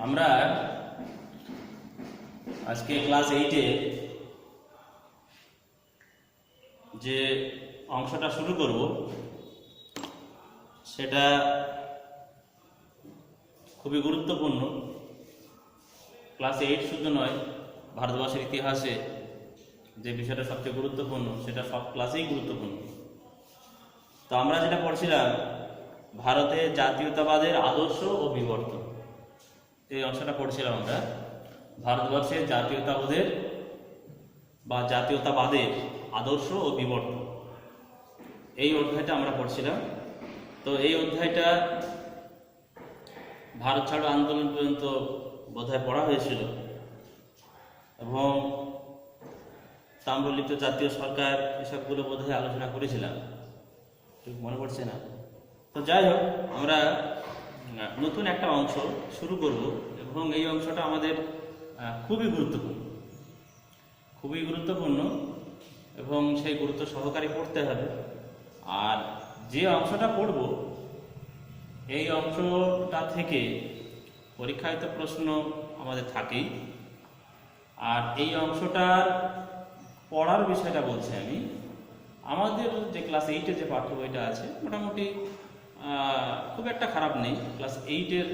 আমরা আজকে ক্লাস 8-এ যে অংশটা শুরু করব সেটা খুবই গুরুত্বপূর্ণ। ক্লাস 8 শুধু নয়, ভারতবর্ষের ইতিহাসে যে বিষয়টা সবচেয়ে গুরুত্বপূর্ণ সেটা সব ক্লাসেই গুরুত্বপূর্ণ। তো আমরা যেটা পড়ছিলাম ভারতে জাতীয়তাবাদের আদর্শ ও বিবর্তন, এই অংশটা পড়ছিলাম আমরা। ভারতবর্ষের জাতীয়তাবাদের বা জাতীয়তাবাদের আদর্শ ও বিবর্তন, এই অধ্যায়টা আমরা পড়ছিলাম। তো এই অধ্যায়টা ভারত ছাড়ো আন্দোলন পর্যন্ত বোধহয় পড়া হয়েছিল এবং তাম্রলিপ্ত জাতীয় সরকার এসবগুলো বোধহয় আলোচনা করেছিলাম, ঠিক মনে পড়ছে না। তো যাই হোক, আমরা নতুন একটা অংশ শুরু করব এবং এই অংশটা আমাদের খুবই গুরুত্বপূর্ণ এবং সেই গুরুত্ব সহকারে পড়তে হবে। আর যে অংশটা পড়ব এই অংশটা থেকে পরীক্ষায় তো প্রশ্ন আমাদের থাকেই। আর এই অংশটার পড়ার বিষয়টা বলছি আমি, আমাদের যে ক্লাস 8-এ যে পাঠ্য বইটা আছে মোটামুটি খুব একটা খারাপ নেই। ক্লাস 8-এর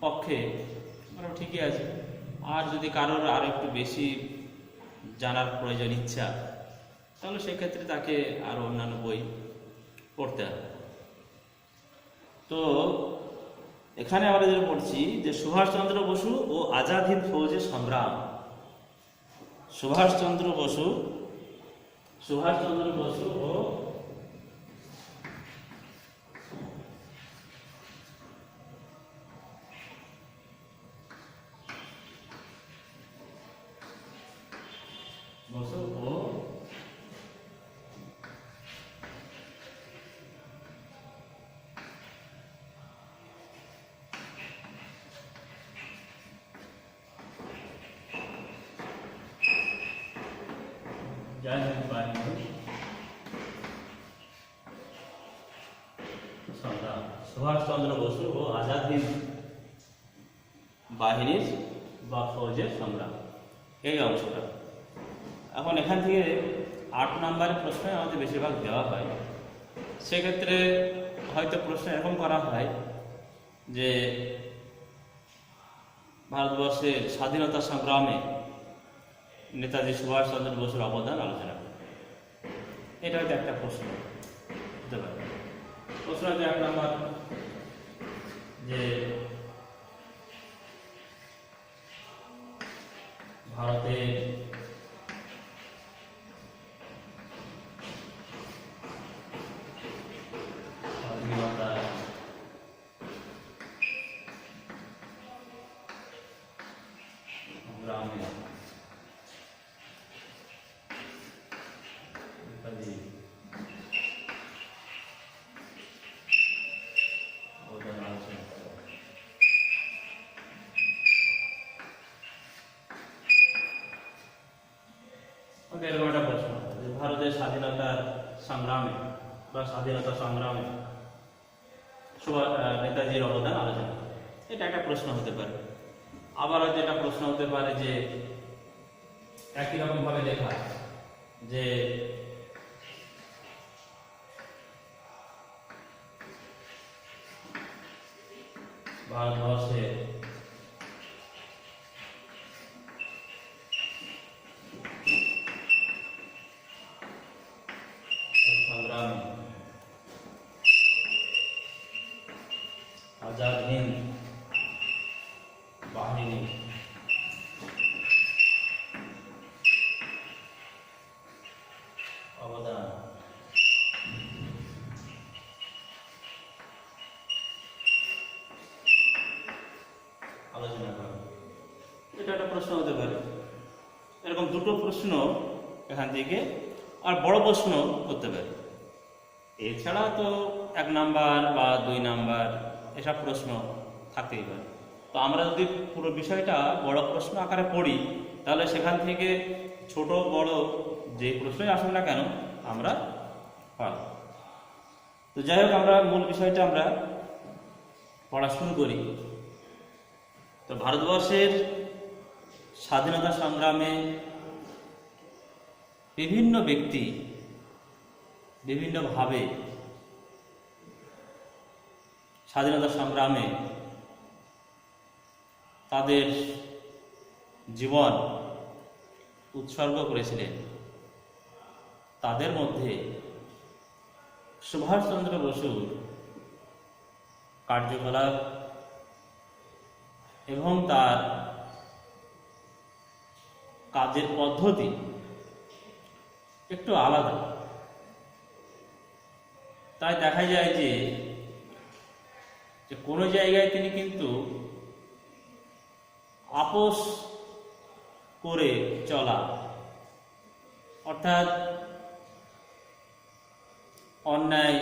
পক্ষে মোটামুটি ঠিকই আছে। আর যদি কারোর আরও একটু বেশি জানার প্রয়োজন ইচ্ছা, তাহলে সেক্ষেত্রে তাকে আরও অন্যান্য বই পড়তে হবে। তো এখানে আমরা যেটা পড়ছি যে সুভাষচন্দ্র বসু ও আজাদ হিন্দ ফৌজের সংগ্রাম। সুভাষচন্দ্র বসু ও সুভাষচন্দ্র বসু ও আজাদ হিন্দ বাহিনীর বা ফৌজের সংগ্রাম, এই অংশটা। এখন এখান থেকে 8 নম্বরের প্রশ্ন আমাদের বেশিরভাগ দেওয়া হয়। সেক্ষেত্রে হয়তো প্রশ্ন এরকম করা হয় যে ভারতবর্ষের স্বাধীনতা সংগ্রামে নেতাজি সুভাষচন্দ্র বসুর অবদান আলোচনা করে। এটা হয়তো একটা প্রশ্ন হতে পারে। প্রশ্ন হয়তো 1 নম্বর যে ভারতের স্বাধীনতা সংগ্রামে এরকম একটা প্রশ্ন যে ভারতের স্বাধীনতার সংগ্রামে বা স্বাধীনতা সংগ্রামে নেতাজির অবদান আলোচনা, এটা একটা প্রশ্ন হতে পারে। আবার হয়তো এটা প্রশ্ন হতে পারে যে একই রকম ভাবে লেখা যে ভারতবর্ষের সংগ্রামে আজাদ হিন্দ বাহিনী অবদান আলোচনা করা, এটা একটা প্রশ্ন হতে পারে। এরকম দুটো প্রশ্ন এখান থেকে আর বড় প্রশ্ন করতে পারে। এছাড়া তো 1 নাম্বার বা 2 নাম্বার এসব প্রশ্ন থাকতেই পারে। তো আমরা যদি পুরো বিষয়টা বড় প্রশ্ন আকারে পড়ি তাহলে সেখান থেকে ছোট বড় যে প্রশ্নই আসুক না কেন আমরা পাব। তো যাই হোক, আমরা মূল বিষয়টা আমরা পড়া শুরু করি। তো ভারতবর্ষের স্বাধীনতা সংগ্রামে বিভিন্ন ব্যক্তি বিভিন্নভাবে স্বাধীনতা সংগ্রামে তাদের জীবন উৎসর্গ করেছিলেন। তাদের মধ্যে সুভাষচন্দ্র বসুর কার্যকলাপ এবং তার কাজের পদ্ধতি একটু আলাদা। তাই দেখা যায় যে কোনো জায়গায় তিনি কিন্তু আপোষ করে চলা, অর্থাৎ অন্যায়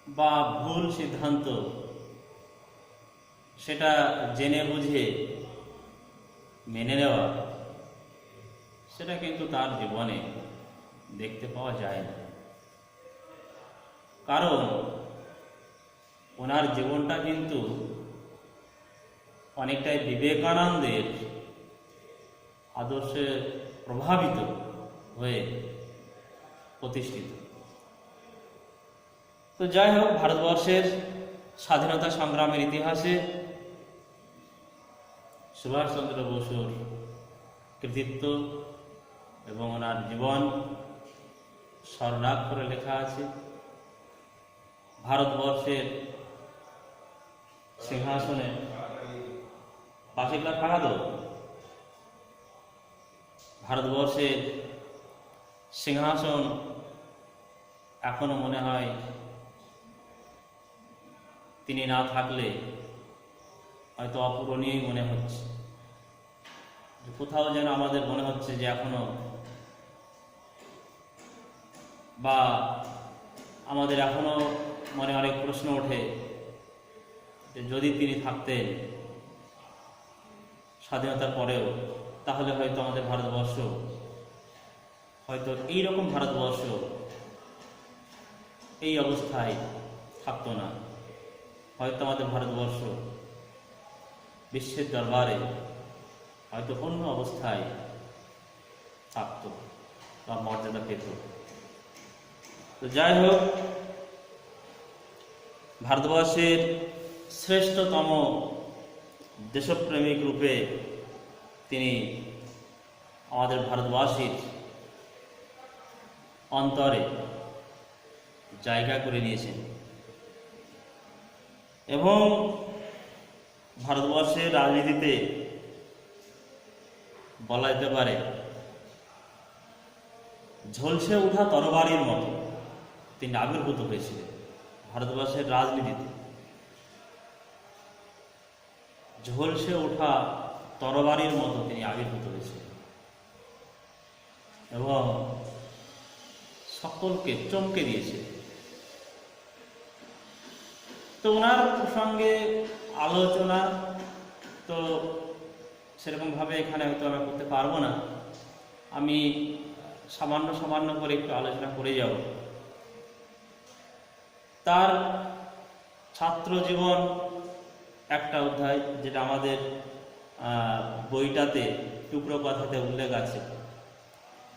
বা ভুল সিদ্ধান্ত সেটা জেনে বুঝে মেনে নেওয়া, সেটা কিন্তু তার জীবনে দেখতে পাওয়া যায় না। কারণ ওনার জীবনটা কিন্তু অনেকটাই বিবেকানন্দের আদর্শে প্রভাবিত হয়ে প্রতিষ্ঠিত। তো যাই হোক, ভারতবর্ষের স্বাধীনতা সংগ্রামের ইতিহাসে সুভাষচন্দ্র বসুর কৃতিত্ব এবং ওনার জীবন স্মরণাক্ষরে লেখা আছে। ভারতবর্ষের সিংহাসনে পাশে ক্লাস ফাঁকা তো, ভারতবর্ষের সিংহাসন এখনো মনে হয় তিনি না থাকলে হয়তো অপূরণীয় মনে হচ্ছে। কোথাও যেন আমাদের মনে হচ্ছে যে এখনো, বা আমাদের এখনো মনে অনেক প্রশ্ন ওঠে যে যদি তিনি থাকতেন স্বাধীনতার পরেও, তাহলে হয়তো আমাদের ভারতবর্ষ, হয়তো এইরকম ভারতবর্ষ এই অবস্থায় থাকতো না। হয়তো আমাদের ভারতবর্ষ বিশ্বের দরবারে হয়তো অন্য অবস্থায় থাকত বা মর্যাদা পেত। তো যাই হোক, ভারতবর্ষের শ্রেষ্ঠতম দেশপ্রেমিক রূপে তিনি আমাদের ভারতবাসীর অন্তরে জায়গা করে নিয়েছেন এবং ভারতবর্ষের রাজনীতিতে বলা যেতে পারে ঝলসে ওঠা তরবারির মতো তিনি আবির্ভূত হয়েছিলেন। ভারতবর্ষের রাজনীতিতে ঝলসে ওঠা তরবারির মতো তিনি আবির্ভূত হয়েছিলেন এবং সকলকে চমকে দিয়েছে। তো ওনার প্রসঙ্গে আলোচনা তো সেরকমভাবে এখানে হয়তো আমরা করতে পারবো না। আমি সামান্য করে একটু আলোচনা করে যাব। তার ছাত্র জীবন একটা অধ্যায়, যেটা আমাদের বইটাতে টুকরো কথাতে উল্লেখ আছে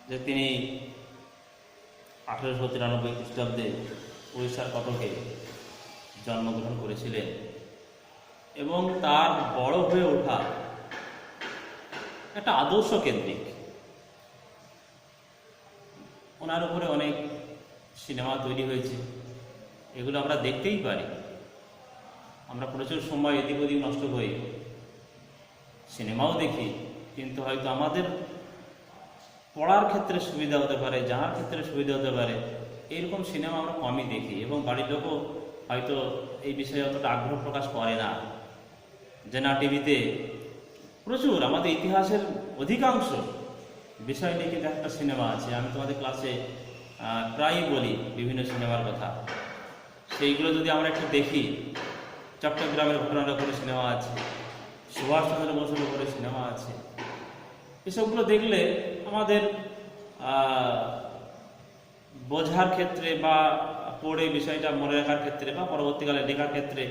যে তিনি 1893 খ্রিস্টাব্দে উড়িষ্যার কটকে জন্মগ্রহণ করেছিলেন এবং তার বড় হয়ে ওঠা একটা আদর্শ কেন্দ্রিক। ওনার উপরে অনেক সিনেমা তৈরি হয়েছে, এগুলো আমরা দেখতেই পারি। আমরা প্রচুর সময় এদিক ওদিক নষ্ট করি, সিনেমাও দেখি, কিন্তু হয়তো আমাদের পড়ার ক্ষেত্রে সুবিধা হতে পারে, জানার ক্ষেত্রে সুবিধা হতে পারে, এইরকম সিনেমা আমরা কমই দেখি এবং বাড়ির লোকও হয়তো এই বিষয়ে অতটা আগ্রহ প্রকাশ করে না। যে না, টিভিতে প্রচুর আমাদের ইতিহাসের অধিকাংশ বিষয় নিয়ে কিন্তু একটা সিনেমা আছে। আমি তোমাদের ক্লাসে প্রায়ই বলি বিভিন্ন সিনেমার কথা। সেইগুলো যদি আমরা একটু দেখি, চট্টগ্রামের ঘটনার উপরে সিনেমা আছে, সুভাষচন্দ্র বসুর উপরে সিনেমা আছে, এসবগুলো দেখলে আমাদের বোঝার ক্ষেত্রে বা পড়ে বিষয়টা মনে রাখার ক্ষেত্রে বা পরবর্তীকালে লেখার ক্ষেত্রে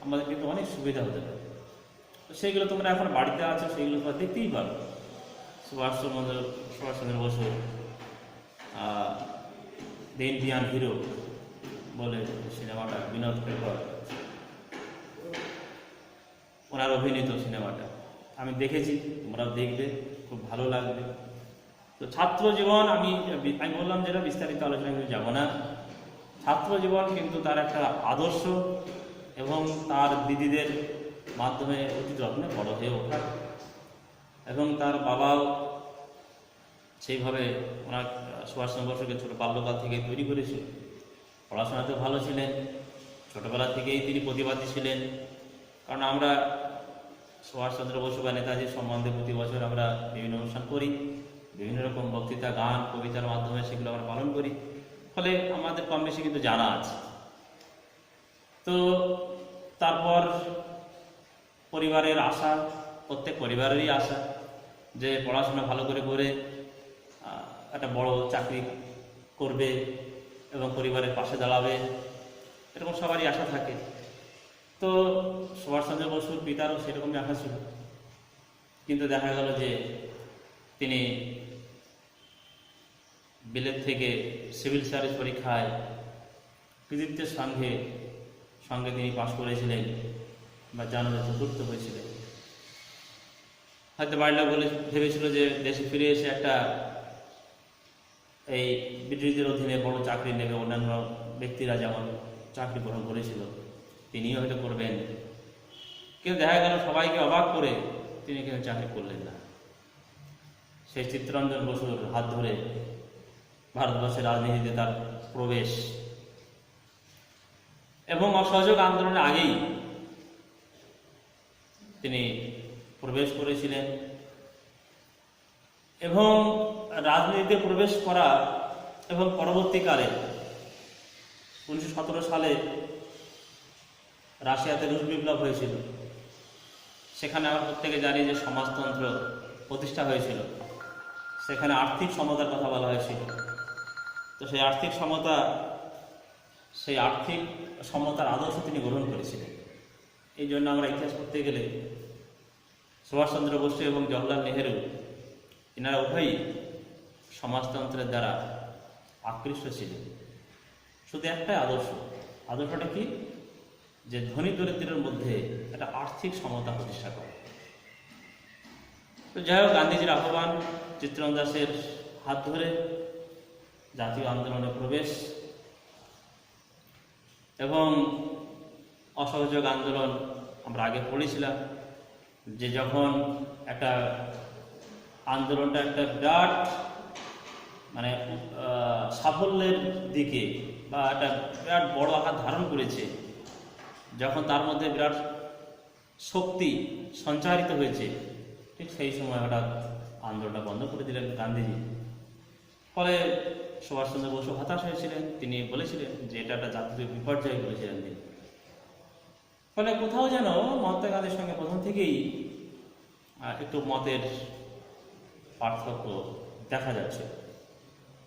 আমাদের কিন্তু অনেক সুবিধা হতে পারে। তো সেইগুলো তোমরা এখন বাড়িতে আছো, সেইগুলো তোমরা দেখতেই পারো। Subhash Chandra Bose the Indian hero বলে সিনেমাটা, বিনোদ খেরকর ওনার অভিনীত সিনেমাটা আমি দেখেছি, তোমরাও দেখবে, খুব ভালো লাগবে। তো ছাত্র জীবন আমি বললাম যেটা বিস্তারিত আলোচনা করে যাব না। ছাত্র জীবন কিন্তু তার একটা আদর্শ এবং তার দিদিদের মাধ্যমে অতি যত্নে বড় হয়ে ওঠা, এবং তার বাবাও সেইভাবে ওনার সুভাষচন্দ্র বসুকে ছোটো বাল্যকাল থেকে তৈরি করেছিল। পড়াশোনাতে ভালো ছিলেন, ছোটোবেলা থেকেই তিনি প্রতিবাদী ছিলেন। কারণ আমরা সুভাষচন্দ্র বসু বা নেতাজির সম্বন্ধে প্রতি বছর আমরা বিভিন্ন অনুষ্ঠান করি, বিভিন্ন রকম বক্তৃতা, গান, কবিতার মাধ্যমে সেগুলো আমরা পালন করি, ফলে আমাদের কম বেশি কিন্তু জানা আছে। তো তারপর পরিবারের আশা, প্রত্যেক পরিবারেরই আশা যে পড়াশোনা ভালো করে একটা বড় চাকরি করবে এবং পরিবারের পাশে দাঁড়াবে, এরকম সবারই আশা থাকে। তো সুভাষচন্দ্র বসুর পিতারও সেরকমই আশা ছিল, কিন্তু দেখা গেল যে তিনি বিলেত থেকে সিভিল সার্ভিস পরীক্ষায় কৃতিত্বের সঙ্গে তিনি পাশ করেছিলেন বা জানাতে চতুর্থ হয়েছিলেন। হয়তো বাড়িটা ভেবেছিল যে দেশে ফিরে এসে একটা এই ব্রিটিশদের অধীনে বড় চাকরি নেবে, অন্যান্য ব্যক্তিরা যেমন চাকরি গ্রহণ করেছিল তিনিও হয়তো করবেন। কিন্তু দেখা গেল সবাইকে অবাক করে তিনি কিন্তু চাকরি করলেন না। সেই চিত্তরঞ্জন বসুর হাত ধরে ভারতবর্ষের রাজনীতিতে তার প্রবেশ, এবং অসহযোগ আন্দোলনের আগেই তিনি প্রবেশ করেছিলেন। এবং রাজনীতিতে প্রবেশ করা এবং পরবর্তীকালে 1917 সালে রাশিয়াতে রুশ বিপ্লব হয়েছিল, সেখানে আমরা প্রত্যেকে জানি যে সমাজতন্ত্র প্রতিষ্ঠা হয়েছিল, সেখানে আর্থিক সমতার কথা বলা হয়েছিল। তো সেই আর্থিক সমতার আদর্শ তিনি গ্রহণ করেছিলেন। এই জন্য আমরা ইতিহাস পড়তে গেলে সুভাষচন্দ্র বসু এবং জওহরলাল নেহেরু এনারা উভয়ই সমাজতন্ত্রের দ্বারা আকৃষ্ট ছিলেন। শুধু একটাই আদর্শটা কি, যে ধনী দরিদ্রের মধ্যে একটা আর্থিক সমতা প্রতিষ্ঠা করে। তো যাই হোক, গান্ধীজির আহ্বান, চিত্তরঞ্জন দাসের হাত ধরে জাতীয় আন্দোলনে প্রবেশ এবং অসহযোগ আন্দোলন আমরা আগে পড়েছিলাম যে যখন একটা আন্দোলনটা একটা বিরাট সাফল্যের দিকে বা একটা বিরাট বড় আকার ধারণ করেছে, যখন তার মধ্যে বিরাট শক্তি সঞ্চারিত হয়েছে, ঠিক সেই সময় হঠাৎ আন্দোলনটা বন্ধ করে দিলেন গান্ধীজি। ফলে সুভাষচন্দ্র বসু হতাশ হয়েছিলেন, তিনি বলেছিলেন যে এটা একটা জাতীয় বিপর্যয় বলেছিলেন তিনি। ফলে কোথাও যেন মহাত্মা গান্ধীর সঙ্গে প্রথম থেকেই একটু মতের পার্থক্য দেখা যাচ্ছে।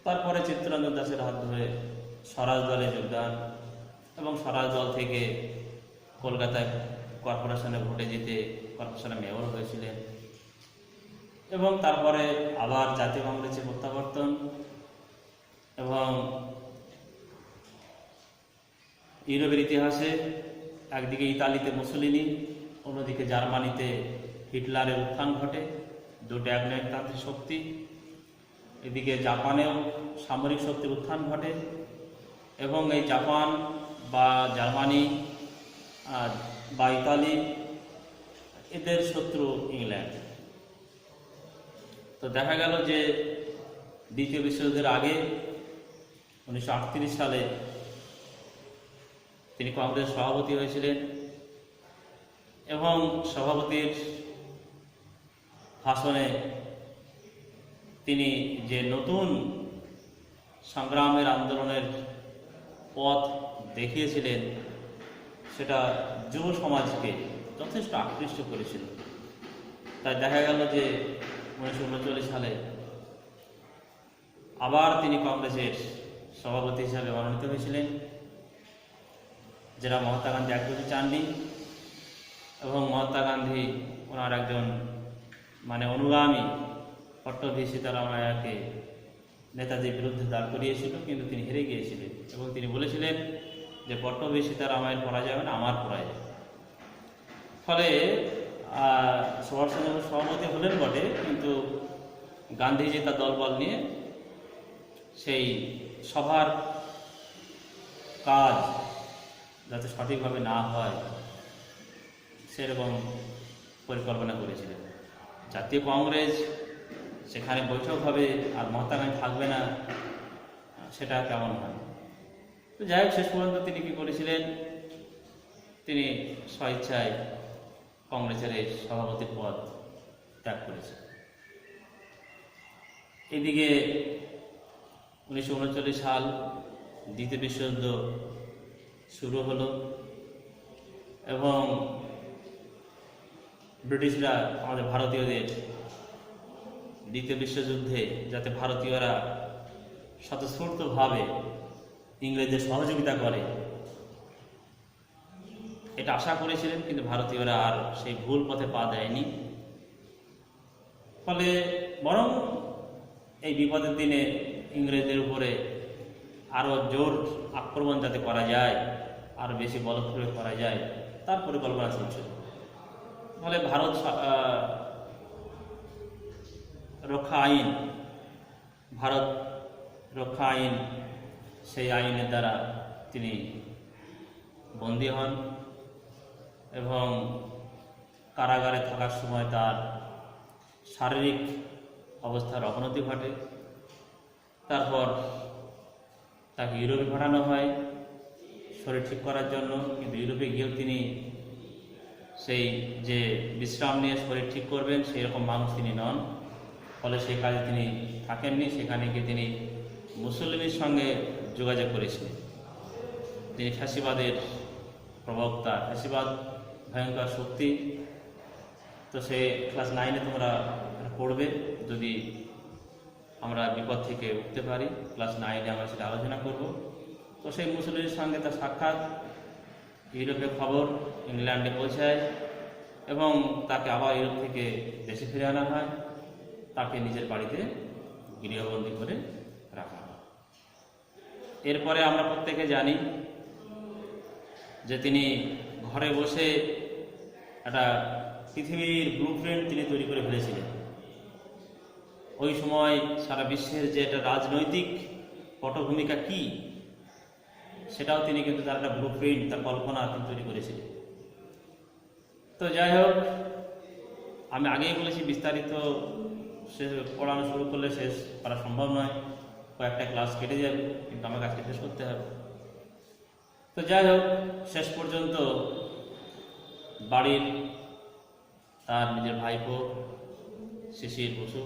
তারপরে চিত্তরঞ্জন দাসের হাত ধরে স্বরাজ দলে যোগদান এবং স্বরাজ দল থেকে কলকাতায় কর্পোরেশনে ভোটে জিতে কর্পোরেশনে মেয়র হয়েছিলেন, এবং তারপরে আবার জাতীয় কংগ্রেসে প্রত্যাবর্তন এবং ইউরোপের ইতিহাসে একদিকে ইতালিতে মুসোলিনি, অন্যদিকে জার্মানিতে হিটলারের উত্থান ঘটে, দুটো একনায়কতান্ত্রিক শক্তি। এদিকে জাপানেও সামরিক শক্তির উত্থান ঘটে, এবং এই জাপান বা জার্মানি বা ইতালি এদের শত্রু ইংল্যান্ড। তো দেখা গেল যে দ্বিতীয় বিশ্বযুদ্ধের আগে 1938 সালে তিনি কংগ্রেস সভাপতি হয়েছিলেন, এবং সভাপতির ভাষণে তিনি যে নতুন সংগ্রামের আন্দোলনের পথ দেখিয়েছিলেন সেটা যুব সমাজকে যথেষ্ট আকৃষ্ট করেছিল। তাই দেখা গেল যে 1939 সালে আবার তিনি কংগ্রেসের সভাপতি হিসাবে মনোনীত হয়েছিলেন, যেটা মহাত্মা গান্ধী একদমই চাননি। এবং মহাত্মা গান্ধী ওনার একজন অনুগামী পট্টভি সীতারামায়াকে নেতাজির বিরুদ্ধে দাঁড় করিয়েছিল, কিন্তু তিনি হেরে গিয়েছিলেন এবং তিনি বলেছিলেন যে পট্টভি সীতারামায়ের পরাজয় মানে আমার পরাজয়। ফলে সুভাষচন্দ্র সভাপতি হলেন বটে, কিন্তু গান্ধীজি তার দলবল নিয়ে সেই সভার কাজ যাতে সঠিকভাবে না হয় সেরকম পরিকল্পনা করেছিলেন। জাতীয় কংগ্রেস সেখানে বৈঠক হবে আর মহাত্মা গান্ধী থাকবে না, সেটা কেমন হয়? তো যাই হোক, শেষ পর্যন্ত তিনি কী করেছিলেন, তিনি স্বেচ্ছায় কংগ্রেসের এই সভাপতির পদ ত্যাগ করেছেন। এদিকে 1939 সাল দ্বিতীয় বিশ্বযুদ্ধ শুরু হলো এবং ব্রিটিশরা আমাদের ভারতীয়দের দ্বিতীয় বিশ্বযুদ্ধে যাতে ভারতীয়রা স্বতঃস্ফূর্তভাবে ইংরেজদের সহযোগিতা করে এটা আশা করেছিলেন, কিন্তু ভারতীয়রা আর সেই ভুল পথে পা দেয়নি। ফলে বরং এই বিপদের দিনে ইংরেজদের উপরে আরও জোর আক্রমণ যাতে করা যায়, আরও বেশি বল প্রয়োগ করা যায়, তার পরিকল্পনা চলছিল। ফলে ভারত রক্ষা আইন সেই আইনের দ্বারা তিনি বন্দী হন এবং কারাগারে থাকার সময় তার শারীরিক অবস্থার অবনতি ঘটে। তারপর তাকে ইউরোপে পাঠানো হয় শরীর ঠিক করার জন্য, কিন্তু ইউরোপে গিয়েও তিনি সেই যে বিশ্রাম নিয়ে শরীর ঠিক করবেন সেই রকম মানুষ তিনি নন। ফলে সেই কাজে তিনি থাকেননি, সেখানে গিয়ে তিনি মুসলিমের সঙ্গে যোগাযোগ করেছিলেন। তিনি ফ্যাসিবাদের প্রবক্তা, ফ্যাসিবাদ ভয়ঙ্কর শক্তি। তো সে ক্লাস 9-এ তোমরা পড়বে, যদি আমরা বিপদ থেকে উঠতে পারি ক্লাস 9-এ আমরা সেটা আলোচনা করব। তো সেই মুসলিমের সঙ্গে তার সাক্ষাৎ, ইউরোপে খবর ইংল্যান্ডে পৌঁছায় এবং তাকে আবার ইউরোপ থেকে দেশে ফিরে আনা হয়, তাকে নিজের বাড়িতে গৃহবন্দী করে রাখা হয়। এরপরে আমরা প্রত্যেকে জানি যে তিনি ঘরে বসে একটা পৃথিবীর ব্লুপ্রিন্ট তিনি তৈরি করে ফেলেছিলেন। ওই সময় সারা বিশ্বের যে একটা রাজনৈতিক পটভূমিকা কি সেটাও তিনি কিন্তু তার একটা ব্লুপ্রিন্ট, তার কল্পনা তিনি তৈরি করেছিলেন। তো যাই হোক, আমি আগেই বলেছি বিস্তারিত শেষ পড়ানো শুরু করলে শেষ করা সম্ভব নয়, কয়েকটা ক্লাস কেটে যাবে, কিন্তু আমাকে আজকে শেষ করতে হবে। তো যাই হোক, শেষ পর্যন্ত বাড়ির তার নিজের ভাইপো শিশির বসু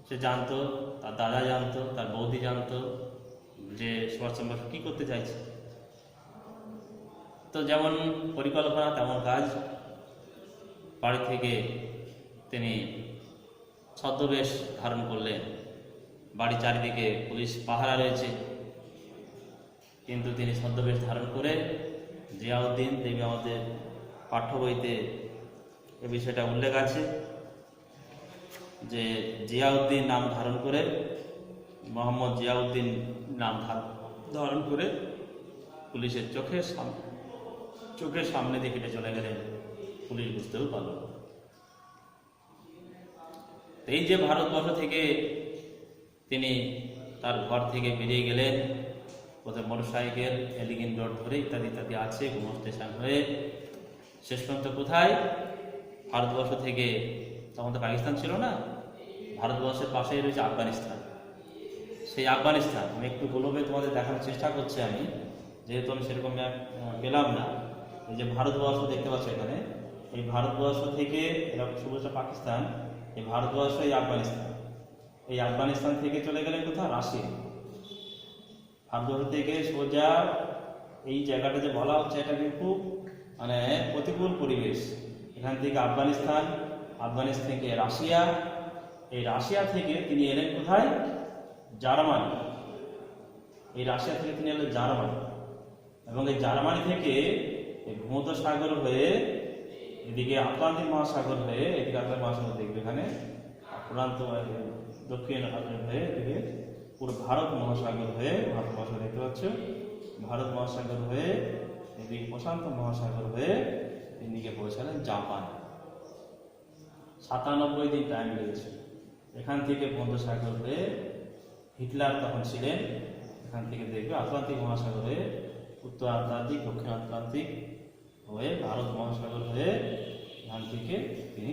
সে জানতো, তার দাদা জানতো, তার বৌদি জানতো যে সুভাষচন্দ্র বসু কী করতে চাইছে। তো যেমন পরিকল্পনা তেমন কাজ। বাড়ি থেকে তিনি ছদ্মবেশ ধারণ করলেন। বাড়ির চারিদিকে পুলিশ পাহারা রয়েছে, কিন্তু তিনি ছদ্মবেশ ধারণ করে জিয়াউদ্দিন, দেখবে আমাদের পাঠ্য বইতে এ বিষয়টা উল্লেখ আছে যে জিয়াউদ্দিন নাম ধারণ করে, মোহাম্মদ জিয়াউদ্দিন নাম ধারণ করে পুলিশের চোখের সামনে দিয়ে হেঁটে চলে গেলেন। পুলিশ বুঝতেও পারল না। এই যে ভারতবর্ষ থেকে তিনি তার ঘর থেকে বেরিয়ে গেলেন, প্রথমে মোটরসাইকেল, এলিগিন রোড ধরে ইত্যাদি ইত্যাদি আছে, গুমো স্টেশন হয়ে শেষ পর্যন্ত কোথায়? ভারতবর্ষ থেকে, তখন তো পাকিস্তান ছিল না, ভারতবর্ষের পাশেই রয়েছে আফগানিস্তান। সেই আফগানিস্তান আমি একটু গোলবে তোমাদের দেখানোর চেষ্টা করছি, আমি যেহেতু আমি সেরকম ম্যাপ পেলাম না। এই যে ভারতবর্ষ দেখতে পাচ্ছ এখানে, এই ভারতবর্ষ থেকে এরকম শুভেচ্ছা পাকিস্তান, এই ভারতবর্ষ, এই আফগানিস্তান। এই আফগানিস্তান থেকে চলে গেলেন কোথাও? রাশিয়া। ভারতবর্ষ থেকে সোজা এই জায়গাটা যে বলা হচ্ছে, এটা কিন্তু প্রতিকূল পরিবেশ। এখান থেকে আফগানিস্তান, আফগানিস্তান থেকে রাশিয়া, এই রাশিয়া থেকে তিনি এলেন কোথায়? জার্মানি। এই রাশিয়া থেকে তিনি এলেন জার্মানি, এবং এই জার্মানি থেকে এই ভূমধ্যসাগর হয়ে এদিকে আটলান্টিক মহাসাগর হয়ে, এদিকে আটলান্টিক মহাসাগর দেখবে এখানে প্রশান্ত দক্ষিণ আটলান্টিক হয়ে এদিকে পুরো ভারত মহাসাগর হয়ে, ভারত মহাসাগর দেখতে পাচ্ছ, ভারত মহাসাগর হয়ে এদিকে প্রশান্ত মহাসাগর হয়ে এদিকে পৌঁছালেন জাপান। 97 দিন টাইম লেগেছিল। এখান থেকে ভূমধ্যসাগর হয়ে হিটলার তখন ছিলেন, এখান থেকে দেখবে আটলান্টিক মহাসাগর হয়ে উত্তর আটলান্টিক, দক্ষিণ আটলান্টিক হয়ে ভারত মহাসাগর হয়ে এখান থেকে তিনি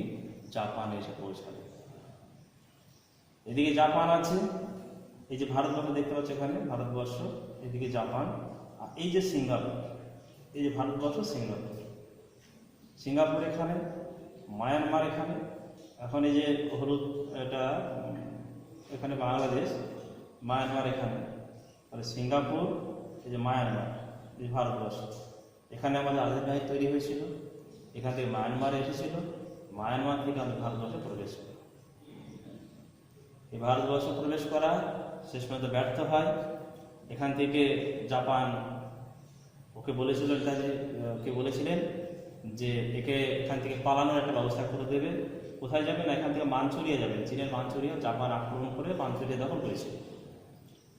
জাপানে এসে পৌঁছালেন। এদিকে জাপান আছে, এই যে ভারতবর্ষ দেখতে পাচ্ছ এখানে ভারতবর্ষ, এদিকে জাপান, আর এই যে সিঙ্গাপুর, এই যে ভারতবর্ষ সিঙ্গাপুর, সিঙ্গাপুর এখানে, মায়ানমার এখানে, এখন এই যে হলুদ এটা এখানে বাংলাদেশ, মায়ানমার এখানে, তাহলে সিঙ্গাপুর, এই যে মায়ানমার, এই ভারতবর্ষ, এখানে আমাদের আজাদ তৈরি হয়েছিল, এখান থেকে মায়ানমার এসেছিল, মায়ানমার থেকে আমাদের ভারতবর্ষে প্রবেশ করে। এই ভারতবর্ষ প্রবেশ করা শেষ পর্যন্ত ব্যর্থ হয়। এখান থেকে জাপান ওকে বলেছিলেন যে একে এখান থেকে পালানোর একটা ব্যবস্থা করে দেবে। কোথায় যাবে না, এখান থেকে মাঞ্চুরিয়া যাবেন, চীনের মাঞ্চুরিয়া জাপান আক্রমণ করে মাঞ্চুরিয়া দখল করেছিল।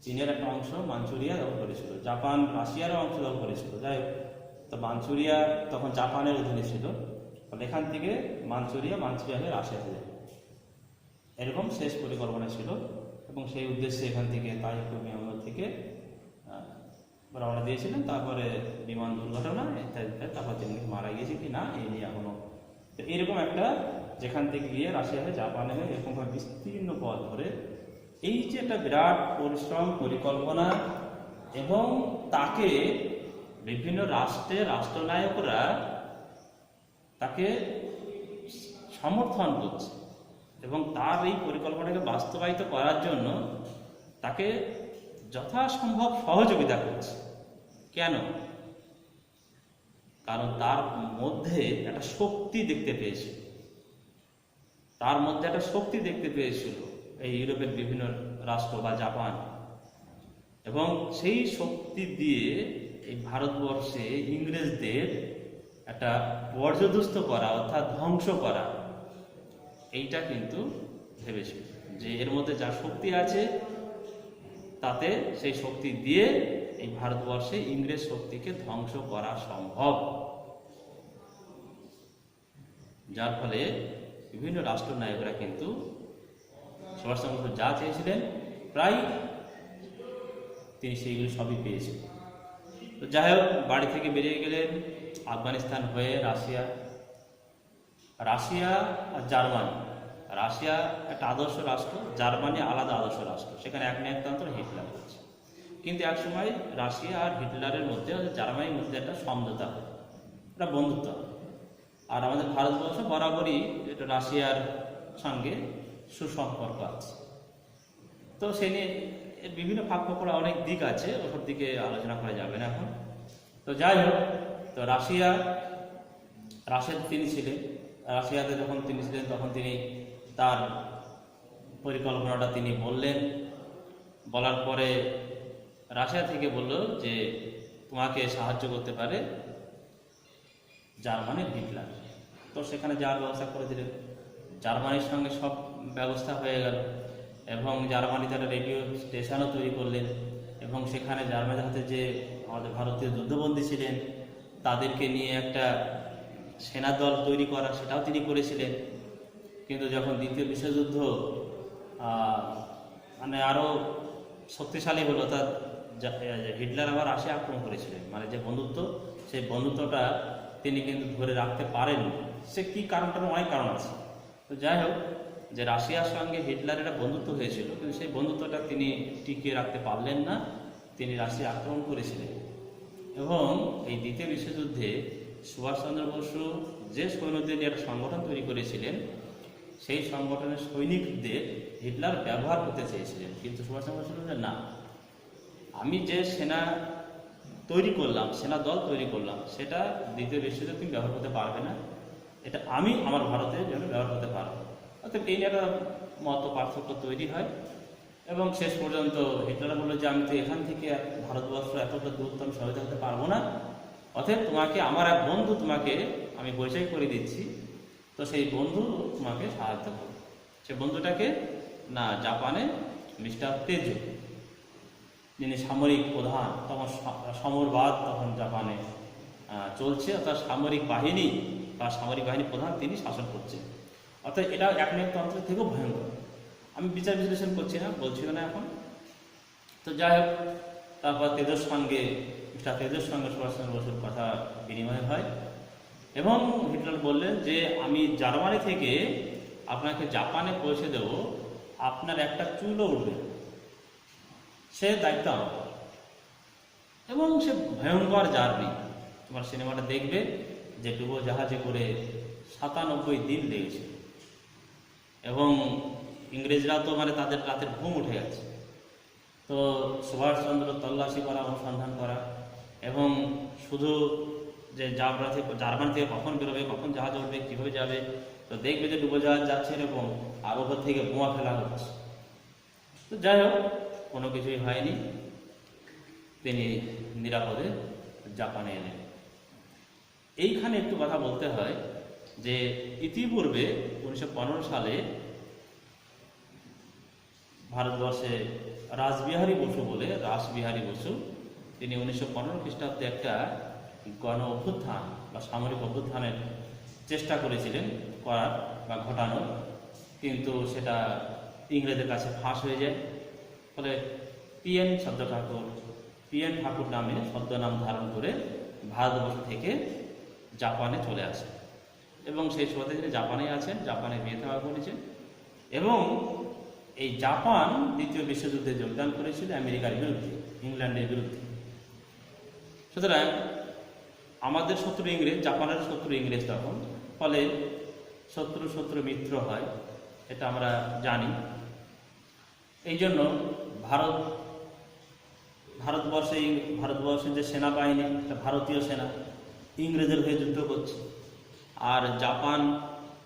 চীনের একটা অংশ মাঞ্চুরিয়া দখল করেছিল, জাপান রাশিয়ারও অংশ দখল করেছিল। যাই হোক, তো মাঞ্চুরিয়া তখন জাপানের অধীনে ছিল, ফলে এখান থেকে মাঞ্চুরিয়া হয়ে রাশিয়াতে যাবে, এরকম শেষ পরিকল্পনা ছিল। এবং সেই উদ্দেশ্যে এখান থেকে তাইপে বিমানবন্দর থেকে রওনা দিয়েছিলেন। তারপরে বিমান দুর্ঘটনা ইত্যাদি, তারপর তিনি মারা গিয়েছে কি না এই নিয়ে এখনো। তো এরকম একটা যেখান থেকে গিয়ে রাশিয়া হয়ে জাপানে হয়ে এরকমভাবে বিস্তীর্ণ পথ ধরে, এই যে একটা বিরাট পরিশ্রম পরিকল্পনা, এবং তাকে বিভিন্ন রাষ্ট্রনায়করা তাকে সমর্থন করছে এবং তার এই পরিকল্পনাকে বাস্তবায়িত করার জন্য তাকে যথাসম্ভব সহযোগিতা করছে। কেন? কারণ তার মধ্যে একটা শক্তি দেখতে পেয়েছিল, এই ইউরোপের বিভিন্ন রাষ্ট্র বা জাপান, এবং সেই শক্তি দিয়ে এই ভারতবর্ষে ইংরেজদের একটা পর্যদস্ত করা অর্থাৎ ধ্বংস করা, এইটা কিন্তু ভেবেছিল যে এর মধ্যে যা শক্তি আছে তাতে সেই শক্তি দিয়ে এই ভারতবর্ষে ইংরেজ শক্তিকে ধ্বংস করা সম্ভব। যার ফলে বিভিন্ন রাষ্ট্রনায়করা কিন্তু সুভাষচন্দ্র বোস যা চেয়েছিলেন প্রায় তিনি সেইগুলি সবই পেয়েছিলেন। তো যাই হোক, বাড়ি থেকে বেরিয়ে গেলেন আফগানিস্তান হয়ে রাশিয়া আর জার্মানি। রাশিয়া একটা আদর্শ রাষ্ট্র, জার্মানি আলাদা আদর্শ রাষ্ট্র, সেখানে একনায়কতন্ত্র হিটলার করছে। কিন্তু একসময় রাশিয়া আর হিটলারের মধ্যে, জার্মানির মধ্যে একটা সমঝোতা হয়, একটা বন্ধুত্ব হয়। আর আমাদের ভারতবর্ষ বরাবরই এটা রাশিয়ার সঙ্গে সুসম্পর্ক আছে। তো সে নিয়ে এর বিভিন্ন ফাঁকফোকরা অনেক দিক আছে, ওসব দিকে আলোচনা করা যাবে না এখন। তো যাই হোক, তো রাশিয়াতে তিনি ছিলেন। রাশিয়াতে যখন তিনি ছিলেন তখন তিনি তার পরিকল্পনাটা তিনি বলার পরে রাশিয়া থেকে বলল যে তোমাকে সাহায্য করতে পারে জার্মানির হিটলার। তো সেখানে যাওয়ার ব্যবস্থা করে দিলেন, জার্মানির সঙ্গে সব ব্যবস্থা হয়ে গেল, এবং জার্মানিতে একটা রেডিও স্টেশনও তৈরি করলেন, এবং সেখানে জার্মানির হাতে যে আমাদের ভারতীয় যুদ্ধবন্দী ছিলেন তাদেরকে নিয়ে একটা সেনাদল তৈরি করা, সেটাও তিনি করেছিলেন। কিন্তু যখন দ্বিতীয় বিশ্বযুদ্ধ মানে আরও শক্তিশালী হলো, অর্থাৎ হিটলার আবার রাশিয়া আক্রমণ করেছিলেন, মানে যে বন্ধুত্ব, সেই বন্ধুত্বটা তিনি কিন্তু ধরে রাখতে পারেননি। সে কী কারণটা, অনেক কারণ আছে। তো যাই হোক, যে রাশিয়ার সঙ্গে হিটলারের একটা বন্ধুত্ব হয়েছিল, কিন্তু সেই বন্ধুত্বটা তিনি টিকিয়ে রাখতে পারলেন না, তিনি রাশিয়া আক্রমণ করেছিলেন। এবং এই দ্বিতীয় বিশ্বযুদ্ধে সুভাষচন্দ্র বসু যে সৈন্যদের নিয়ে একটা সংগঠন তৈরি করেছিলেন, সেই সংগঠনের সৈনিকদের হিটলার ব্যবহার করতে চেয়েছিলেন। কিন্তু সুভাষচন্দ্র বসু বললেন না, আমি যে সেনা দল তৈরি করলাম, সেটা দ্বিতীয় বিশ্বযুদ্ধে তুমি ব্যবহার করতে পারবে না, এটা আমি আমার ভারতের জন্য ব্যবহার করতে পারবো। অর্থাৎ এই নিয়ে একটা মত পার্থক্য তৈরি হয়, এবং শেষ পর্যন্ত হিটলার বললো যে আমি তো এখান থেকে ভারতবর্ষ এতটা দূরত্ব আমি সহায়তা করতে পারবো না, অতএব তোমাকে আমার এক বন্ধু তোমাকে আমি পরিচয় করে দিচ্ছি, তো সেই বন্ধু তোমাকে সাহায্য করবে। সে বন্ধুটাকে না, জাপানে মিস্টার তেজু, যিনি সামরিক প্রধান, তখন সমরবাদ তখন জাপানে চলছে, অর্থাৎ সামরিক বাহিনী বা সামরিক বাহিনী প্রধান তিনি শাসন করছেন। অর্থাৎ এটা একনায়কতন্ত্রের থেকেও ভয়ঙ্কর। আমি বিচার বিশ্লেষণ করছি না, বলছিও না এখন। তো যাই হোক, তারপর মিস্টার তেজের সঙ্গে সুভাষচন্দ্র বসুর কথা বিনিময় হয় এবং হিটলার বললেন যে আমি জার্মানি থেকে আপনাকে জাপানে পৌঁছে দেব, আপনার একটা চুলও উঠবে, সে দায়িত্ব আমার। এবং সে ভয়ঙ্কর জার্নি, তোমার সিনেমাটা দেখবে যে ডুবো জাহাজে করে 97 দিন লেগেছে এবং ইংরেজরা তো মানে তাদের রাতের ঘুম উঠে গেছে। তো সুভাষচন্দ্র তল্লাশি করা, অনুসন্ধান করা এবং শুধু যে জার্মানি থেকে কখন বেরোবে, কখন জাহাজ উঠবে, কীভাবে যাবে, তো দেখবে যে ডুবোজাহাজ যাচ্ছে এরকম, আর ওপর থেকে বোমা ফেলা হচ্ছে। তো যাই হোক, কোনো কিছুই হয়নি, তিনি নিরাপদে জাপানে এলেন। এইখানে একটু কথা বলতে হয় যে ইতিপূর্বে 1915 সালে ভারতবর্ষে রাসবিহারী বসু তিনি 1915 খ্রিস্টাব্দে একটা গণ অভ্যুত্থান বা সামরিক অভ্যুত্থানের চেষ্টা করেছিলেন করার বা ঘটানোর, কিন্তু সেটা ইংরেজদের কাছে ফাঁস হয়ে যায়। ফলে পিএন ঠাকুর নামে ছদ্মনাম ধারণ করে ভারতবর্ষ থেকে জাপানে চলে আসে এবং সেই সময় তিনি জাপানে আছেন, জাপানে বিয়ে থাকা করেছেন এবং এই জাপান দ্বিতীয় বিশ্বযুদ্ধে যোগদান করেছিল আমেরিকার বিরুদ্ধে, ইংল্যান্ডের বিরুদ্ধে। সুতরাং আমাদের শত্রু ইংরেজ, জাপানের শত্রু ইংরেজ তখন, ফলে শত্রু মিত্র হয়, এটা আমরা জানি। এই জন্য ভারতবর্ষের যে সেনাবাহিনী, একটা ভারতীয় সেনা ইংরেজের হয়ে যুদ্ধ করছে। আর জাপান,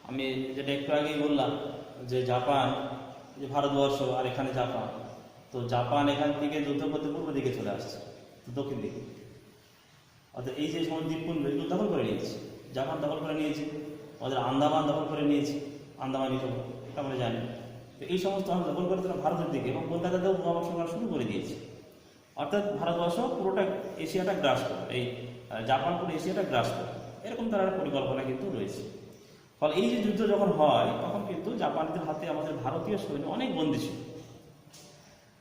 আমি যেটা একটু আগেই বললাম যে জাপান, যে ভারতবর্ষ আর এখানে জাপান, তো জাপান এখান থেকে যুদ্ধ করতে পূর্ব দিকে চলে আসছে, দক্ষিণ দিকে। অর্থাৎ এই যে সমুদ্র দ্বীপপুঞ্জ এগুলো দখল করে নিয়েছে, জাপান দখল করে নিয়েছে, আমাদের আন্দামান দখল করে নিয়েছে, আন্দামান নিকোবর, এটা আমরা জানি। তো এই সমস্ত আমরা দখল করে তারা ভারতের দিকে এবং কলকাতাতেও বোমাবর্ষণ করা শুরু করে দিয়েছে। অর্থাৎ ভারতবর্ষ পুরোটা এশিয়াটা গ্রাস করে, এই জাপান পুরো এশিয়াটা গ্রাস করে, এরকম তার একটা পরিকল্পনা কিন্তু রয়েছে। ফলে এই যে যুদ্ধ যখন হয় তখন কিন্তু জাপানিদের হাতে আমাদের ভারতীয় সৈন্য অনেক বন্দী ছিল।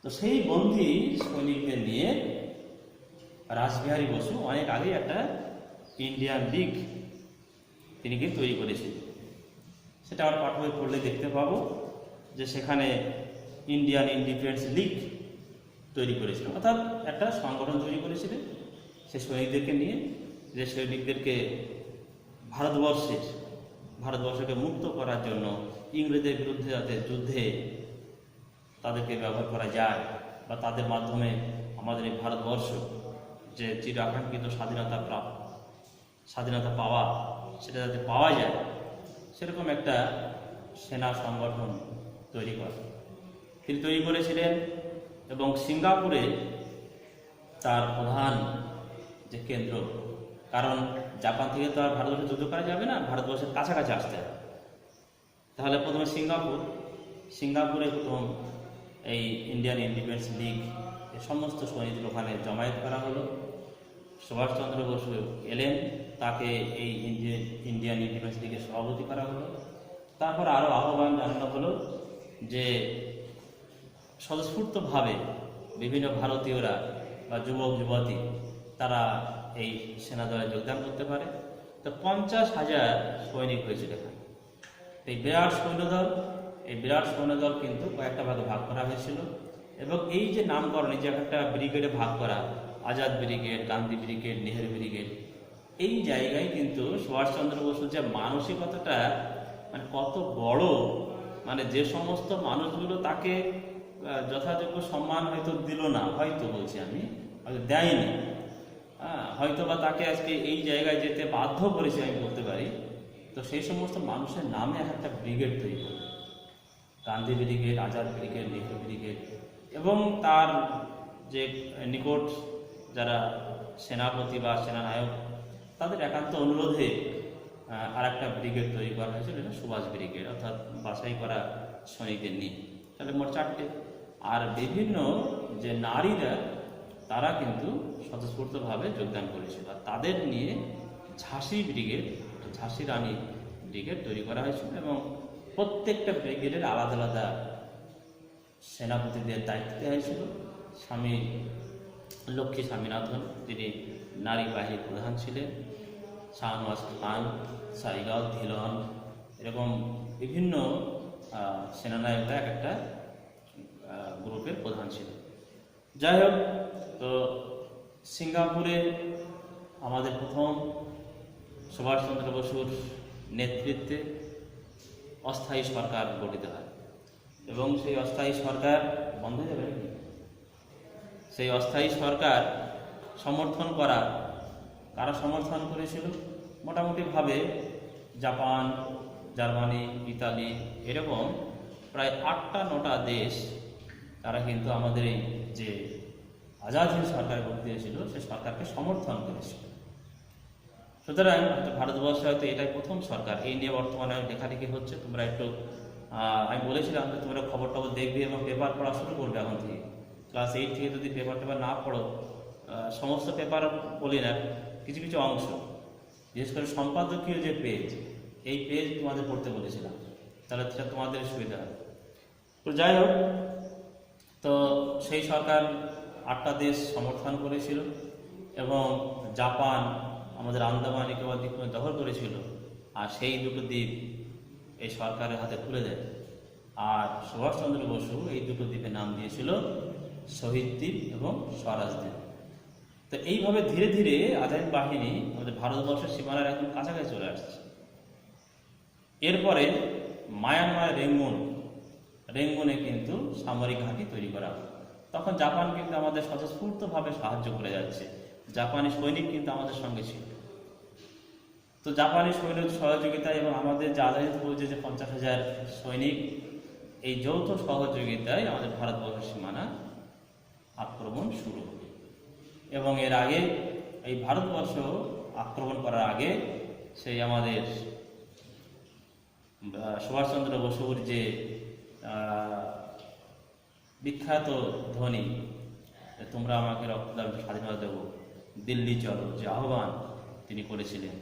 তো সেই বন্দী সৈনিকদের নিয়ে রাসবিহারী বসু অনেক আগে একটা ইন্ডিয়ান লীগ তিনি কিন্তু তৈরি করেছিলেন। সেটা আমরা পাঠ্য বই পড়লে দেখতে পাবো যে সেখানে ইন্ডিয়ান ইন্ডিপেন্ডেন্স লীগ তৈরি করেছিলেন, অর্থাৎ একটা সংগঠন তৈরি করেছিলেন সেই সৈনিকদেরকে নিয়ে, যে সৈনিকদেরকে ভারতবর্ষকে মুক্ত করার জন্য ইংরেজদের বিরুদ্ধে যাতে যুদ্ধে তাদেরকে ব্যবহার করা যায় বা তাদের মাধ্যমে আমাদের এই ভারতবর্ষ যে চির আকাঙ্ক্ষিত স্বাধীনতা পাওয়া, সেটা যাতে পাওয়া যায়, সেরকম একটা সেনা সংগঠন তৈরি করে তিনি তৈরি করেছিলেন। এবং সিঙ্গাপুরে তার প্রধান যে কেন্দ্র, কারণ জাপান থেকে তো আর ভারতবর্ষে যুদ্ধ করা যাবে না, ভারতবর্ষের কাছাকাছি আসতে হবে, তাহলে প্রথমে সিঙ্গাপুরে প্রথম এই ইন্ডিয়ান ইন্ডিপেন্ডেন্স লীগ এই সমস্ত সৈনিকদের ওখানে জমায়েত করা হলো। সুভাষচন্দ্র বসু এলেন, তাকে এই ইন্ডিয়ান ইন্ডিপেন্ডেন্স লীগের সভাপতি করা হলো। তারপর আরও আহ্বান জানানো হলো যে স্বতঃস্ফূর্তভাবে বিভিন্ন ভারতীয়রা বা যুবক যুবতী তারা এই সেনাদলে যোগদান করতে পারে। তো 50,000 সৈনিক হয়েছিল এখানে। এই বিরাট সৈন্যদল কিন্তু কয়েকটা ভাগে ভাগ করা হয়েছিল এবং এই যে নামকরণ, এই যে একটা ব্রিগেডে ভাগ করা, Azad brigade, Gandhi brigade, Nehru brigade, এই জায়গায় কিন্তু সুভাষচন্দ্র বসুর যে মানসিকতাটা মানে কত বড়, মানে যে সমস্ত মানুষগুলো তাকে যথাযোগ্য সম্মান হয়তো দিল না, হয়তো বলছি আমি, হয়তো দেয়নি, হয়তো বা তাকে আজকে এই জায়গায় যেতে বাধ্য করেছে আমি বলতে পারি, তো সেই সমস্ত মানুষের নামে একটা ব্রিগেড তৈরি করল, Gandhi brigade, Azad brigade, Nehru brigade, এবং তার যে নিকট যারা সেনাপতি বা সেনানায়ক, তাদের একান্ত অনুরোধে আর একটা ব্রিগেড তৈরি করা হয়েছিল, এটা সুভাষ ব্রিগেড, অর্থাৎ বাছাই করা সৈনিকদের নিয়ে। তাহলে মোট 4টে। আর বিভিন্ন যে নারীরা, তারা কিন্তু স্বতঃস্ফূর্তভাবে যোগদান করেছিল, আর তাদের নিয়ে ঝাঁসি ব্রিগেড, ঝাঁসি রানী ব্রিগেড তৈরি করা হয়েছিল। এবং প্রত্যেকটা ব্রিগেডের আলাদা আলাদা সেনাপতিদের দায়িত্ব দেওয়া হয়েছিল। স্বামী লক্ষ্মী স্বামীনাথন, তিনি নারী বাহিনীর প্রধান ছিলেন। শাহনওয়াজ খান, সাইগাল ধিলন, এরকম বিভিন্ন সেনানায়করা এক একটা গ্রুপের প্রধান ছিল। যাই হোক, তো সিঙ্গাপুরে আমাদের প্রথম সুভাষচন্দ্র বসুর নেতৃত্বে অস্থায়ী সরকার গঠিত হয়, এবং সেই অস্থায়ী সরকার বন্ধ হয়ে যাবে। সেই অস্থায়ী সরকার সমর্থন করা, কারা সমর্থন করেছিল? মোটামুটিভাবে জাপান, জার্মানি, ইতালি, এরকম প্রায় 8টা-9টা দেশ, তারা কিন্তু আমাদের এই যে আজাদ হিন্দ সরকার গঠিত হয়েছিল, সে সরকারকে সমর্থন করেছিল। সুতরাং ভারতবর্ষে হয়তো এটাই প্রথম সরকার। এই নিয়ে বর্তমানে লেখালেখি হচ্ছে। তোমরা একটু, আমি বলেছিলাম যে তোমরা খবর টবর দেখবে এবং পেপার পড়া শুরু করবে এখন থেকে। ক্লাস 8 থেকে যদি পেপার টেপার না পড়ো, সমস্ত পেপার বলি না, কিছু কিছু অংশ, বিশেষ করে সম্পাদকীয় যে পেজ, এই পেজ তোমাদের পড়তে বলেছিলাম, তাহলে সেটা তোমাদের সুবিধা হবে। তো যাই হোক, তো সেই সরকার 8টা দেশ সমর্থন করেছিল, এবং জাপান আমাদের আন্দামান নিকোবর দ্বীপপুঞ্জ দখল করেছিল, আর সেই দুটো দ্বীপ এই সরকারের হাতে তুলে দেয়। আর সুভাষচন্দ্র বসু এই দুটো দ্বীপের নাম দিয়েছিল শহীদ দ্বীপ এবং স্বরাজ দ্বীপ। তো এইভাবে ধীরে ধীরে আজাদ বাহিনী আমাদের ভারতবর্ষের সীমানার একদম কাছাকাছি চলে আসছে। এরপরে মায়ানমার রেঙ্গুনে কিন্তু সামরিক ঘাঁটি তৈরি করা হয়। তখন জাপান কিন্তু আমাদের স্বতঃস্ফূর্তভাবে সাহায্য করে যাচ্ছে, জাপানি সৈনিক কিন্তু আমাদের সঙ্গে ছিল। তো জাপানি সৈনিক সহযোগিতায় এবং আমাদের যে আজাদ ফৌজে যে 50,000 সৈনিক, এই যৌথ সহযোগিতায় আমাদের ভারতবর্ষের সীমানা আক্রমণ শুরু হয়। এবং এর আগে, এই ভারতবর্ষ আক্রমণ করার আগে, সেই আমাদের সুভাষচন্দ্র বসুর যে বিখ্যাত ধ্বনি, তোমরা আমাকে রক্তদান স্বাধীনতা দেব, দিল্লি চলো, যে আহ্বান তিনি করেছিলেন,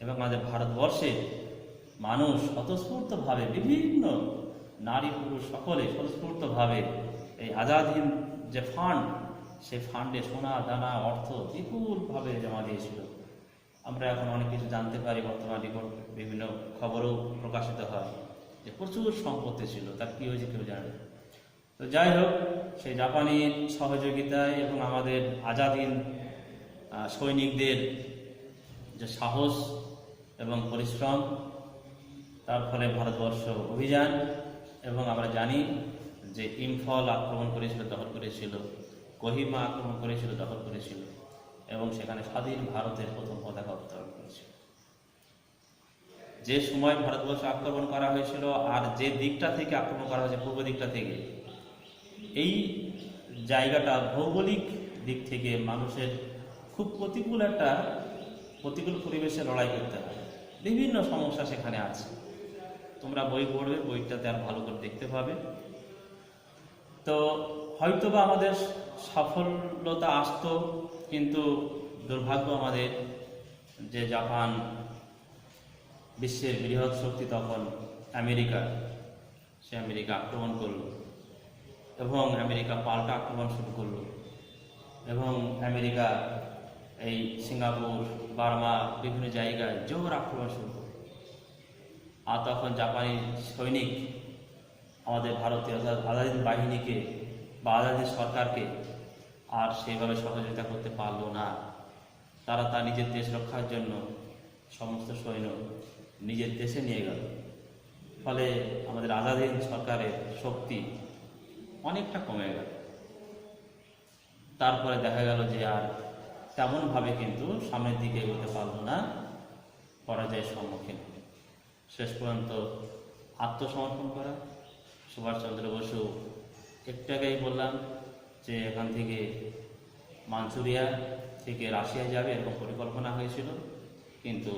এবং আমাদের ভারতবর্ষে মানুষ স্বতঃস্ফূর্তভাবে, বিভিন্ন নারী পুরুষ সকলে স্বতঃস্ফূর্তভাবে এই আজাদ হিন্দ যে ফান্ড, সেই ফান্ডে সোনা দানা অর্থ বিপুলভাবে জমা দিয়েছিল। আমরা এখন অনেক কিছু জানতে পারি, বর্তমান রিপোর্ট, বিভিন্ন খবরও প্রকাশিত হয় যে প্রচুর সম্পত্তি ছিল, তার কী হয়েছে কেউ জানে। তো যাই হোক, সেই জাপানির সহযোগিতায় এবং আমাদের আজাদ হিন্দ সৈনিকদের যে সাহস এবং পরিশ্রম, তার ফলে ভারতবর্ষ অভিযান, এবং আমরা জানি যে ইম্ফল আক্রমণ করেছিল, দখল করেছিল, কোহিমা আক্রমণ করেছিল, দখল করেছিল, এবং সেখানে স্বাধীন ভারতের প্রথম পতাকা উত্তোলন করেছিল। যে সময় ভারতবর্ষ আক্রমণ করা হয়েছিল, আর যে দিকটা থেকে আক্রমণ করা হয়েছে, পূর্ব দিকটা থেকে, এই জায়গাটা ভৌগোলিক দিক থেকে মানুষের খুব প্রতিকূল পরিবেশে লড়াই করতে হয়। বিভিন্ন সমস্যা সেখানে আছে, তোমরা বই পড়বে, বইটাতে আর ভালো করে দেখতে পাবে। তো হয়তোবা আমাদের সফলতা আসতো, কিন্তু দুর্ভাগ্য আমাদের যে জাপান বিশ্বের বৃহৎ শক্তি তখন আমেরিকা, সে আমেরিকা আক্রমণ করলো, এবং আমেরিকা পাল্টা আক্রমণ শুরু করলো, এবং আমেরিকা এই সিঙ্গাপুর, বার্মা, বিভিন্ন জায়গায় জোর আক্রমণ শুরু করলো। আর তখন জাপানি সৈনিক আমাদের ভারতীয় আজাদ বাহিনীকে বা আজাদ সরকারকে আর সেইভাবে সহযোগিতা করতে পারলো না। তারা তার নিজের দেশ রক্ষার জন্য সমস্ত সৈন্য নিজের দেশে নিয়ে গেল। ফলে আমাদের আজাদ সরকারের শক্তি অনেকটা কমে গেল। তারপরে দেখা গেল যে আর তেমনভাবে কিন্তু সামনের দিকে এগোতে পারল না, পরাজয়ের সম্মুখীন। শেষ পর্যন্ত আত্মসমর্পণ করা। সুভাষচন্দ্র বসু একটু আগেই বললাম যে এখান থেকে মাঞ্চুরিয়া থেকে রাশিয়ায় যাবে এরকম পরিকল্পনা হয়েছিল, কিন্তু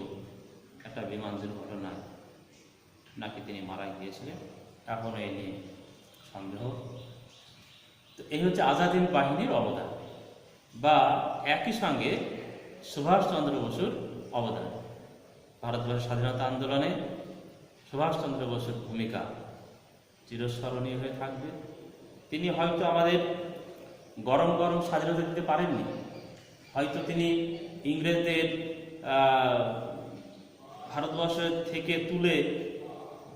একটা বিমান দুর্ঘটনায় নাকি তিনি মারা গিয়েছিলেন। এখনও এই নিয়ে সন্দেহ। তো এই হচ্ছে আজাদ হিন্দ বাহিনীর অবদান, বা একই সঙ্গে সুভাষচন্দ্র বসুর অবদান। ভারতবর্ষের স্বাধীনতা আন্দোলনে সুভাষচন্দ্র বসুর ভূমিকা চিরস্মরণীয় হয়ে থাকবে। তিনি হয়তো আমাদের গরম গরম স্বাধীনতা দিতে পারেননি, হয়তো তিনি ইংরেজদের ভারতবর্ষ থেকে তুলে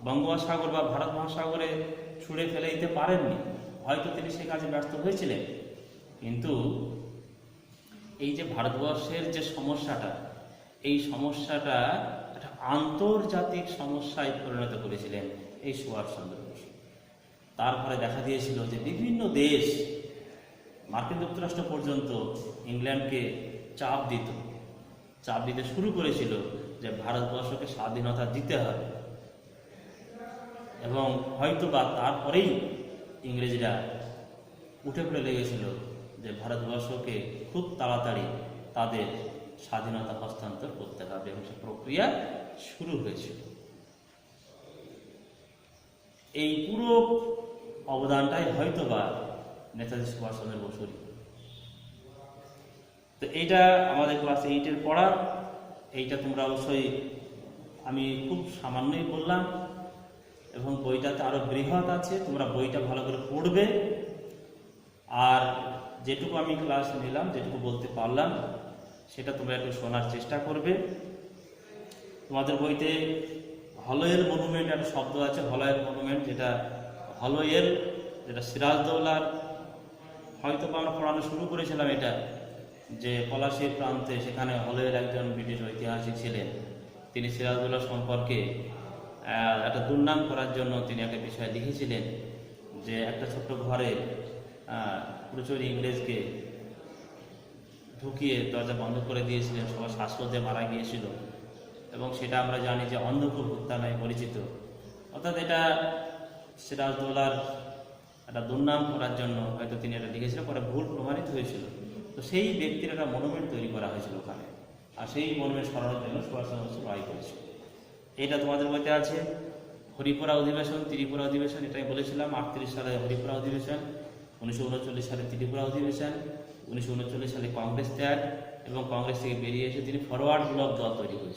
বঙ্গোপসাগর বা ভারত মহাসাগরে ছুঁড়ে ফেলে দিতে পারেননি, হয়তো তিনি সে কাজে ব্যস্ত হয়েছিলেন। কিন্তু এই যে ভারতবর্ষের যে সমস্যাটা, এই সমস্যাটা একটা আন্তর্জাতিক সমস্যায় পরিণত করেছিলেন এই সুভাষচন্দ্র বসু। তারপরে দেখা দিয়েছিল যে বিভিন্ন দেশ, মার্কিন যুক্তরাষ্ট্র পর্যন্ত ইংল্যান্ডকে চাপ দিতে শুরু করেছিল যে ভারতবর্ষকে স্বাধীনতা দিতে হবে, এবং হয়তো বা তারপরেই ইংরেজরা উঠে পড়ে লেগেছিল যে ভারতবর্ষকে খুব তাড়াতাড়ি তাদের স্বাধীনতা হস্তান্তর করতে হবে, এবং সে প্রক্রিয়া শুরু হয়েছিল। এই পুরো অবদানটাই হয়তো বা নেতাজি সুভাষচন্দ্র বসুর। তো এইটা আমাদের ক্লাস 8-এর পড়া। এইটা তোমরা অবশ্যই, আমি খুব সামান্যই বললাম, এবং বইটাতে আরও বৃহৎ আছে, তোমরা বইটা ভালো করে পড়বে। আর যেটুকু আমি ক্লাস নিলাম, যেটুকু বলতে পারলাম, সেটা তোমরা একটু শোনার চেষ্টা করবে। তোমাদের বইতে হলয়ের মনুমেন্ট একটা শব্দ আছে, হলয়ের মনুমেন্ট, যেটা সিরাজদৌলার, হয়তো আমরা পড়ানো শুরু করেছিলাম এটা, যে পলাশীর প্রান্তে সেখানে হলয়ের একজন ব্রিটিশ ঐতিহাসিক ছিলেন। তিনি সিরাজদৌলা সম্পর্কে একটা দুর্নাম করার জন্য তিনি একটা বিষয় লিখেছিলেন, যে একটা ছোট্ট ঘরে প্রচুর ইংরেজকে ঢুকিয়ে দরজা বন্ধ করে দিয়েছিলেন, সবার শ্বাসরোধে মারা গিয়েছিল, এবং সেটা আমরা জানি যে অন্ধকূপ হত্যা নামে পরিচিত। অর্থাৎ এটা সিরাজদৌলার একটা দুর্নাম করার জন্য হয়তো তিনি এটা লিখেছিলেন, পরে ভুল প্রমাণিত হয়েছিল। তো সেই ব্যক্তির একটা মনুমেন্ট তৈরি করা হয়েছিল ওখানে, আর সেই মনুমেন্ট সরানোর জন্য সুভাষচন্দ্র বসু লড়াই করেছিল। এটা তোমাদের বইতে আছে। হরিপুরা অধিবেশন, ত্রিপুরা অধিবেশন, এটাই বলেছিলাম। 38 সালে হরিপুরা অধিবেশন, 1939 সালে ত্রিপুরা অধিবেশন, 1939 সালে কংগ্রেস ত্যাগ, এবং কংগ্রেস থেকে বেরিয়ে এসে তিনি ফরওয়ার্ড ব্লক দল তৈরি করেছেন।